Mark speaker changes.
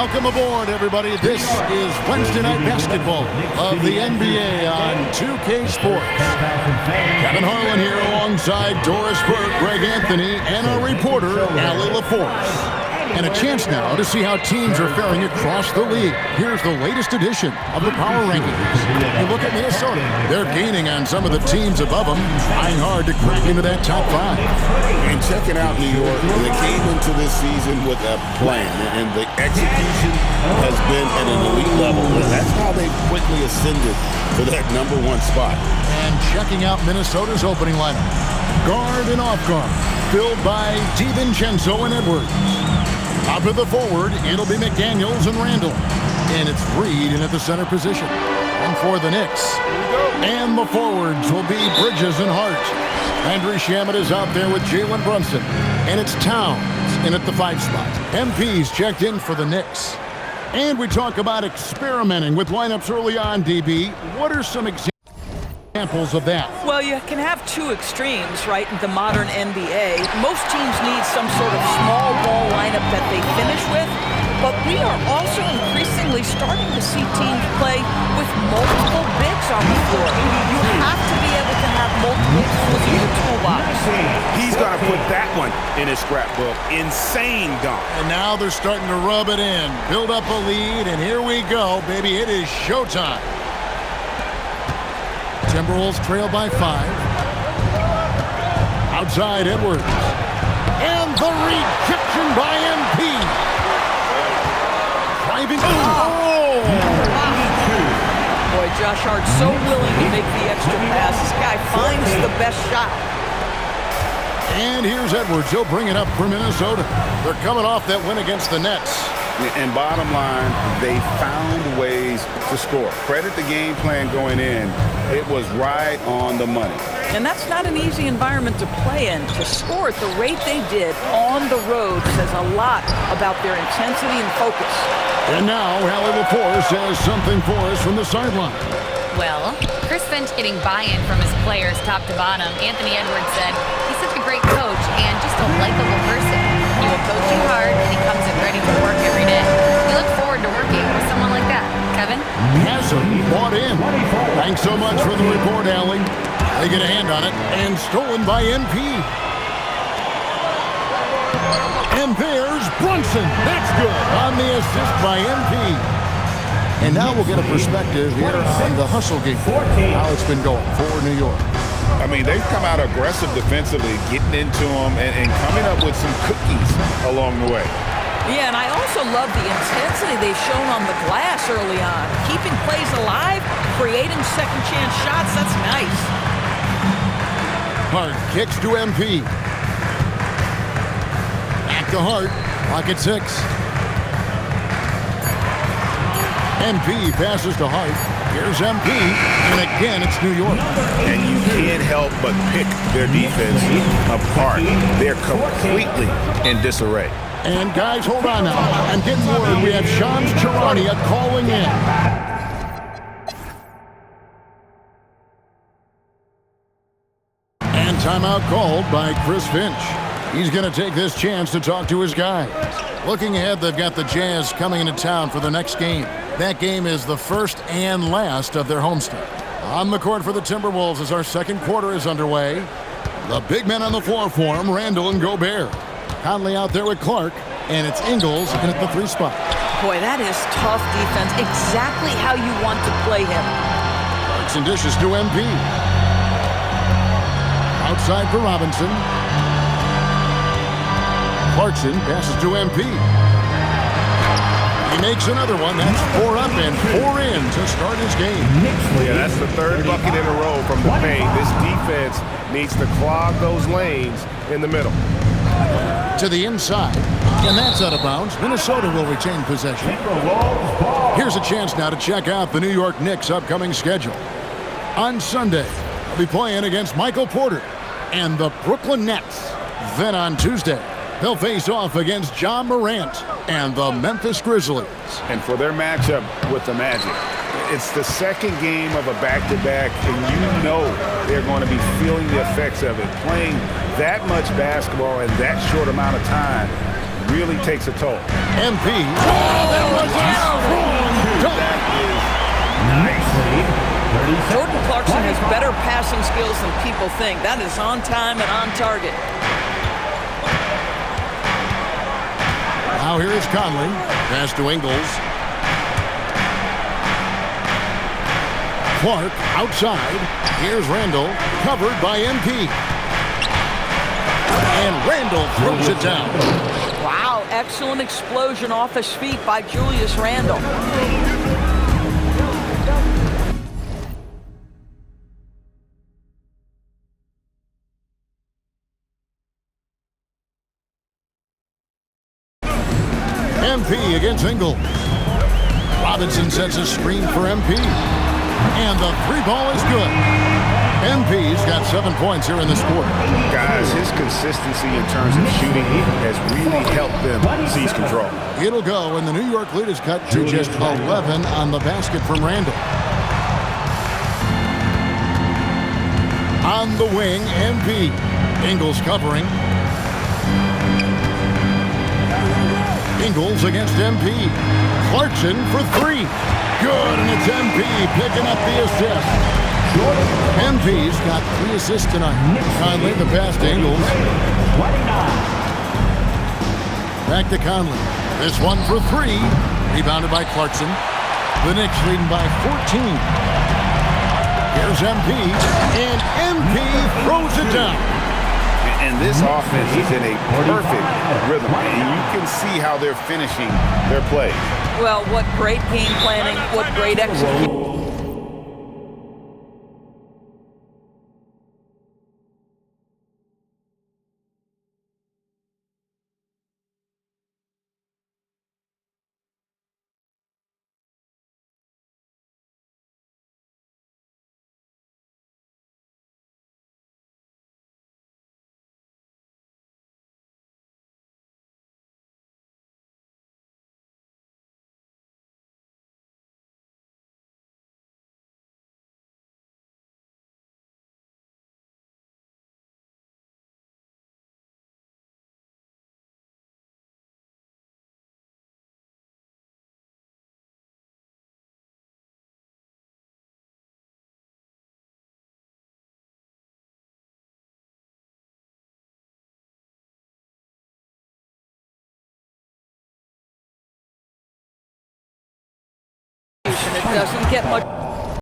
Speaker 1: Welcome aboard, everybody. This is Wednesday Night Basketball of the NBA on 2K Sports. Kevin Harlan here alongside Doris Burke, Greg Anthony, and our reporter, Allie LaForce. And a chance now to see how teams are faring across the league. Here's the latest edition of the Power Rankings. You look at Minnesota. They're gaining on some of the teams above them, trying hard to crack into that top five.
Speaker 2: And checking out New York, they came into this season with a plan, and the execution has been at an elite level. That's how they quickly ascended to that #1 spot.
Speaker 1: And checking out Minnesota's opening lineup. Guard and off guard, filled by DiVincenzo and Edwards. Out to the forward, it'll be McDaniels and Randall. And it's Reed in at the center position. And for the Knicks. And the forwards will be Bridges and Hart. Landry Shamet is out there with Jalen Brunson. And it's Towns in at the 5 spot. MP's checked in for the Knicks. And we talk about experimenting with lineups early on, DB. What are some examples of that?
Speaker 3: Well, you can have two extremes, right, in the modern NBA. Most teams need some sort of small ball lineup that they finish with, but we are also increasingly starting to see teams play with multiple bigs on the floor. You have to be able to have multiple tools in your toolbox.
Speaker 2: He's going to put that one in his scrapbook. Insane dunk.
Speaker 1: And now they're starting to rub it in, build up a lead, and here we go, baby. It is showtime. Timberwolves trail by 5. Outside Edwards. And the rejection by MP. Driving. Oh!
Speaker 3: Boy, Josh Hart so willing to make the extra pass. This guy finds the best shot.
Speaker 1: And here's Edwards. He'll bring it up for Minnesota. They're coming off that win against the Nets.
Speaker 2: And bottom line, they found ways to score. Credit the game plan going in. It was right on the money.
Speaker 3: And that's not an easy environment to play in. To score at the rate they did on the road says a lot about their intensity and focus.
Speaker 1: And now, Allie LaForce has something for us from the sideline.
Speaker 4: Well, Chris Finch getting buy-in from his players top to bottom. Anthony Edwards said he's such a great coach and just a likable person. He will coach you hard, and he comes in ready to work every day. We look forward to working with someone like that. Kevin?
Speaker 1: Hasn't bought in. Thanks so much for the report, Allie. They get a hand on it, and stolen by MP. And there's Brunson. That's good on the assist by MP. And now we'll get a perspective here on the hustle game, how it's been going for New York.
Speaker 2: I mean, they've come out aggressive defensively, getting into them and coming up with some cookies along the way.
Speaker 3: Yeah, and I also love the intensity they've shown on the glass early on. Keeping plays alive, creating second-chance shots, that's nice.
Speaker 1: Hart kicks to MP. Back to Hart, pocket 6. MP passes to Hart. Here's MP, and again it's New York.
Speaker 2: And you can't help but pick their defense apart. They're completely in disarray.
Speaker 1: And guys, hold on now. I'm getting word we have Shams Charania calling in. And timeout called by Chris Finch. He's going to take this chance to talk to his guys. Looking ahead, they've got the Jazz coming into town for the next game. That game is the first and last of their homestand. On the court for the Timberwolves as our second quarter is underway. The big men on the floor for him, Randall and Gobert. Conley out there with Clark, and it's Ingles in at the 3 spot.
Speaker 3: Boy, that is tough defense. Exactly how you want to play him.
Speaker 1: Clarkson dishes to MP. Outside for Robinson. Clarkson passes to MP. He makes another one. That's 4 up and 4 in to start his game.
Speaker 2: Yeah, that's the third bucket in a row from the paint. This defense needs to clog those lanes in the middle.
Speaker 1: To the inside, and that's out of bounds. Minnesota will retain possession. Here's a chance now to check out the New York Knicks' upcoming schedule. On Sunday, they'll be playing against Michael Porter and the Brooklyn Nets. Then on Tuesday, they'll face off against John Morant and the Memphis Grizzlies.
Speaker 2: And for their matchup with the Magic, it's the second game of a back-to-back, and you know they're going to be feeling the effects of it. Playing that much basketball in that short amount of time really takes a toll.
Speaker 1: MP. Oh, that was a strong dunk.
Speaker 2: That is nice.
Speaker 3: Jordan Clarkson has better passing skills than people think. That is on time and on target.
Speaker 1: Now here is Conley. Pass to Ingles. Clark outside. Here's Randall. Covered by MP. And Randall throws it down.
Speaker 3: Wow, excellent explosion off his feet by Julius Randle.
Speaker 1: MP against Ingles. Robinson sets a screen for MP. And the three ball is good. MP's got 7 points here in this quarter.
Speaker 2: Guys, his consistency in terms of shooting has really helped them seize control.
Speaker 1: It'll go, and the New York lead is cut to just 11 on the basket from Randall. On the wing, MP. Ingles covering. Ingles against MP. Clarkson for three. Good, and it's MP picking up the assist. MP's got 3 assists tonight. Conley, the pass to Ingles. Back to Conley. This one for 3. Rebounded by Clarkson. The Knicks leading by 14. Here's MP. And MP throws it down.
Speaker 2: And this offense is in a perfect rhythm. And you can see how they're finishing their play.
Speaker 3: Well, what great game planning, what great execution. It doesn't get much.